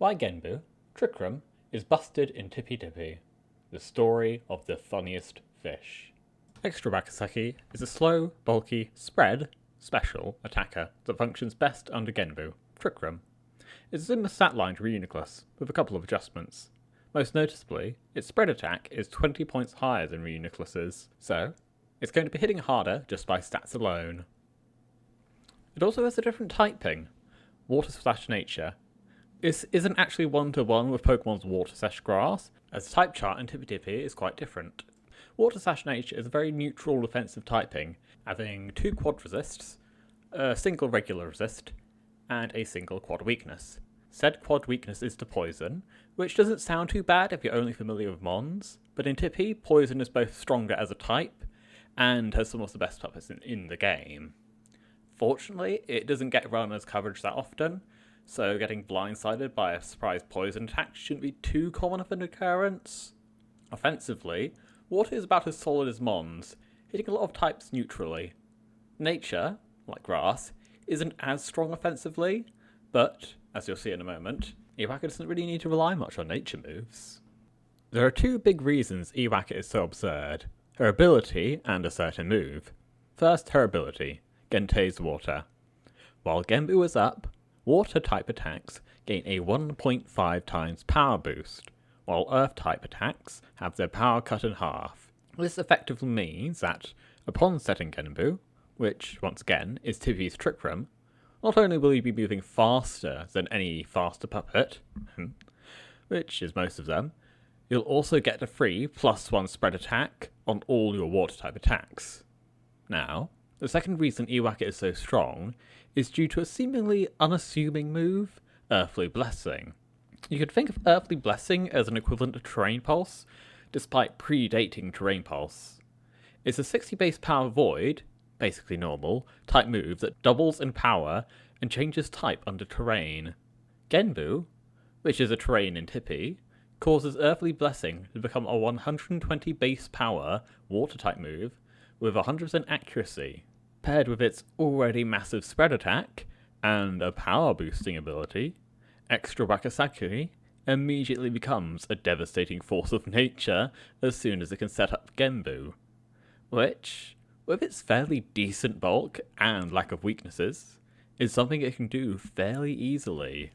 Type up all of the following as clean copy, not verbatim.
Like Genbu, Trick Room is busted in Tippy Dippy, the story of the funniest fish. Extra Wakasagi is a slow, bulky, spread, special attacker that functions best under Genbu, Trick Room. It's a similar stat line to Reuniclus, with a couple of adjustments. Most noticeably, its spread attack is 20 points higher than Reuniclus's, so it's going to be hitting harder just by stats alone. It also has a different typing, Water/Nature. This isn't actually one-to-one with Pokemon's Water/Grass, as the type chart in Tippy Dippy is quite different. Water/Nature is a very neutral defensive typing, having 2 quad resists, a single regular resist, and a single quad weakness. Said quad weakness is to poison, which doesn't sound too bad if you're only familiar with Mons, but in Tippy, poison is both stronger as a type, and has some of the best puppets in the game. Fortunately, it doesn't get run as coverage that often, so getting blindsided by a surprise poison attack shouldn't be too common of an occurrence. Offensively, Water is about as solid as Mons, hitting a lot of types neutrally. Nature, like Grass, isn't as strong offensively, but, as you'll see in a moment, Eaka doesn't really need to rely much on nature moves. There are 2 big reasons Eaka is so absurd: her ability and a certain move. First, her ability, Gente's Water. While Genbu is up, Water-type attacks gain a 1.5 times power boost, while Earth-type attacks have their power cut in half. This effectively means that, upon setting Genbu, which, once again, is Tippy's Trick Room, not only will you be moving faster than any faster puppet, which is most of them, you'll also get a free +1 spread attack on all your Water-type attacks. Now, the second reason Eaka is so strong is due to a seemingly unassuming move, Earthly Blessing. You could think of Earthly Blessing as an equivalent to Terrain Pulse, despite predating Terrain Pulse. It's a 60 base power void, basically normal, type move that doubles in power and changes type under terrain. Genbu, which is a terrain in Tippy, causes Earthly Blessing to become a 120 base power water type move with 100% accuracy. Paired with its already massive spread attack and a power boosting ability, Extra Wakasagi immediately becomes a devastating force of nature as soon as it can set up Genbu, which, with its fairly decent bulk and lack of weaknesses, is something it can do fairly easily.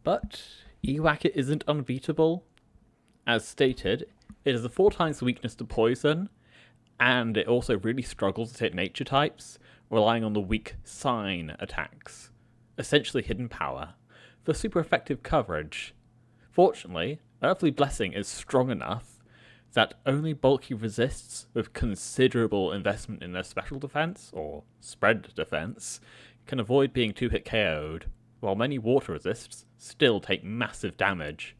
But Eaka isn't unbeatable. As stated, it has a 4 times weakness to poison, and it also really struggles to hit nature types, relying on the weak sign attacks, essentially hidden power, for super effective coverage. Fortunately, Earthly Blessing is strong enough that only bulky resists with considerable investment in their special defense, or spread defense, can avoid being 2-hit KO'd, while many water resists still take massive damage.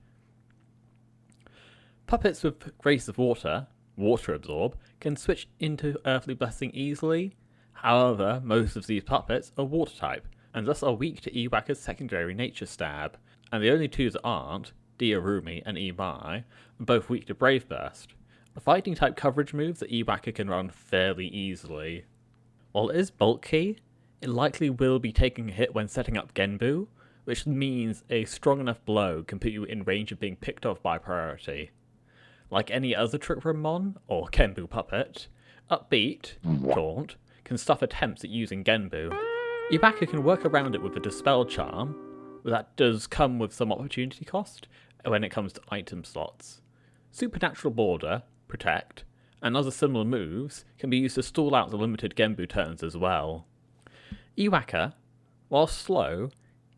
Puppets with Grace of Water Absorb, can switch into Earthly Blessing easily. However, most of these puppets are water type, and thus are weak to Eaka's secondary nature stab, and the only 2 that aren't, Diarumi and Imai, are both weak to Brave Burst, a fighting type coverage move that Eaka can run fairly easily. While it is bulky, it likely will be taking a hit when setting up Genbu, which means a strong enough blow can put you in range of being picked off by priority. Like any other Trick Room Mon, or Genbu puppet, Upbeat, Taunt, can stuff attempts at using Genbu. Eaka can work around it with a Dispel Charm, but that does come with some opportunity cost when it comes to item slots. Supernatural Border, Protect, and other similar moves can be used to stall out the limited Genbu turns as well. Eaka, while slow,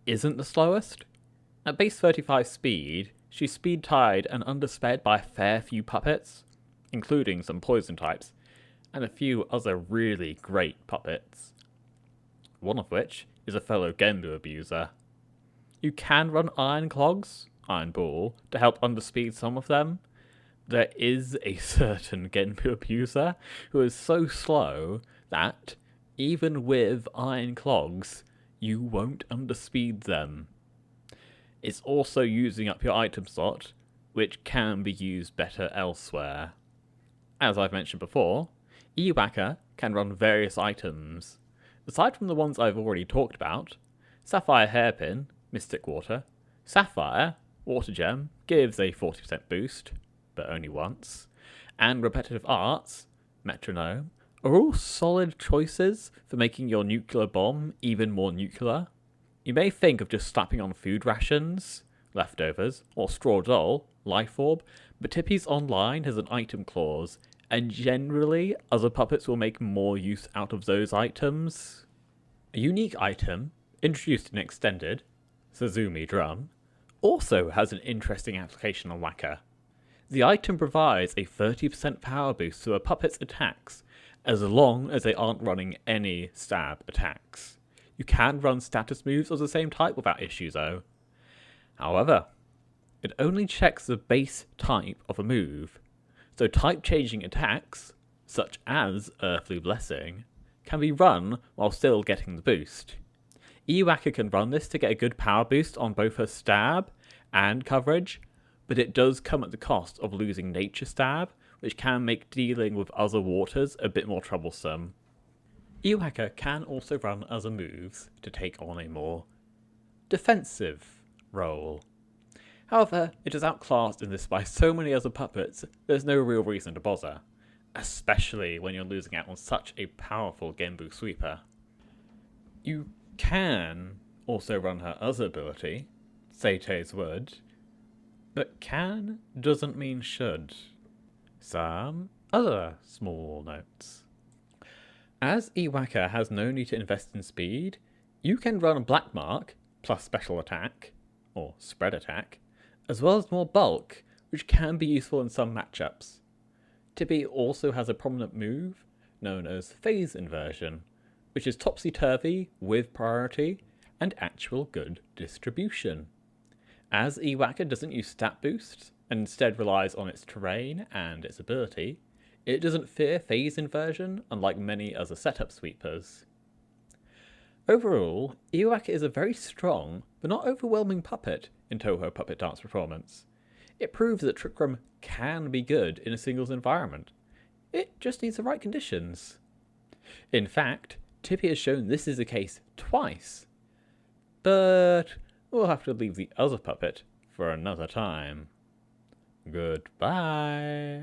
isn't the slowest. At base 35 speed, she's speed-tied and undersped by a fair few puppets, including some poison types, and a few other really great puppets. One of which is a fellow Genbu abuser. You can run Iron Clogs, Iron Ball, to help underspeed some of them. There is a certain Genbu abuser who is so slow that, even with Iron Clogs, you won't underspeed them. It's also using up your item slot, which can be used better elsewhere. As I've mentioned before, Eaka can run various items. Aside from the ones I've already talked about, Sapphire Hairpin, Mystic Water, Sapphire, Water Gem, gives a 40% boost, but only once, and Repetitive Arts, Metronome, are all solid choices for making your nuclear bomb even more nuclear. You may think of just slapping on food rations, leftovers, or straw doll, life orb, but Tippy's Online has an item clause, and generally other puppets will make more use out of those items. A unique item, introduced in Extended, Suzumi Drum, also has an interesting application on Waka. The item provides a 30% power boost to a puppet's attacks, as long as they aren't running any stab attacks. You can run status moves of the same type without issue though. However, it only checks the base type of a move, so type-changing attacks, such as Earthly Blessing, can be run while still getting the boost. Eaka can run this to get a good power boost on both her stab and coverage, but it does come at the cost of losing Nature Stab, which can make dealing with other waters a bit more troublesome. Eaka can also run other moves to take on a more defensive role. However, it is outclassed in this by so many other puppets, there's no real reason to bother, especially when you're losing out on such a powerful Genbu sweeper. You can also run her other ability, Seitei's Wood, but can doesn't mean should. Some other small notes. As Eaka has no need to invest in speed, you can run Black Mark plus special attack, or spread attack, as well as more bulk, which can be useful in some matchups. Tippy also has a prominent move known as Phase Inversion, which is topsy-turvy with priority and actual good distribution. As Eaka doesn't use stat boosts, and instead relies on its terrain and its ability, it doesn't fear phase inversion, unlike many other setup sweepers. Overall, Eaka is a very strong, but not overwhelming puppet in Touhou Puppet Dance Performance. It proves that Trick Room can be good in a singles environment. It just needs the right conditions. In fact, Tippy has shown this is the case twice. But we'll have to leave the other puppet for another time. Goodbye.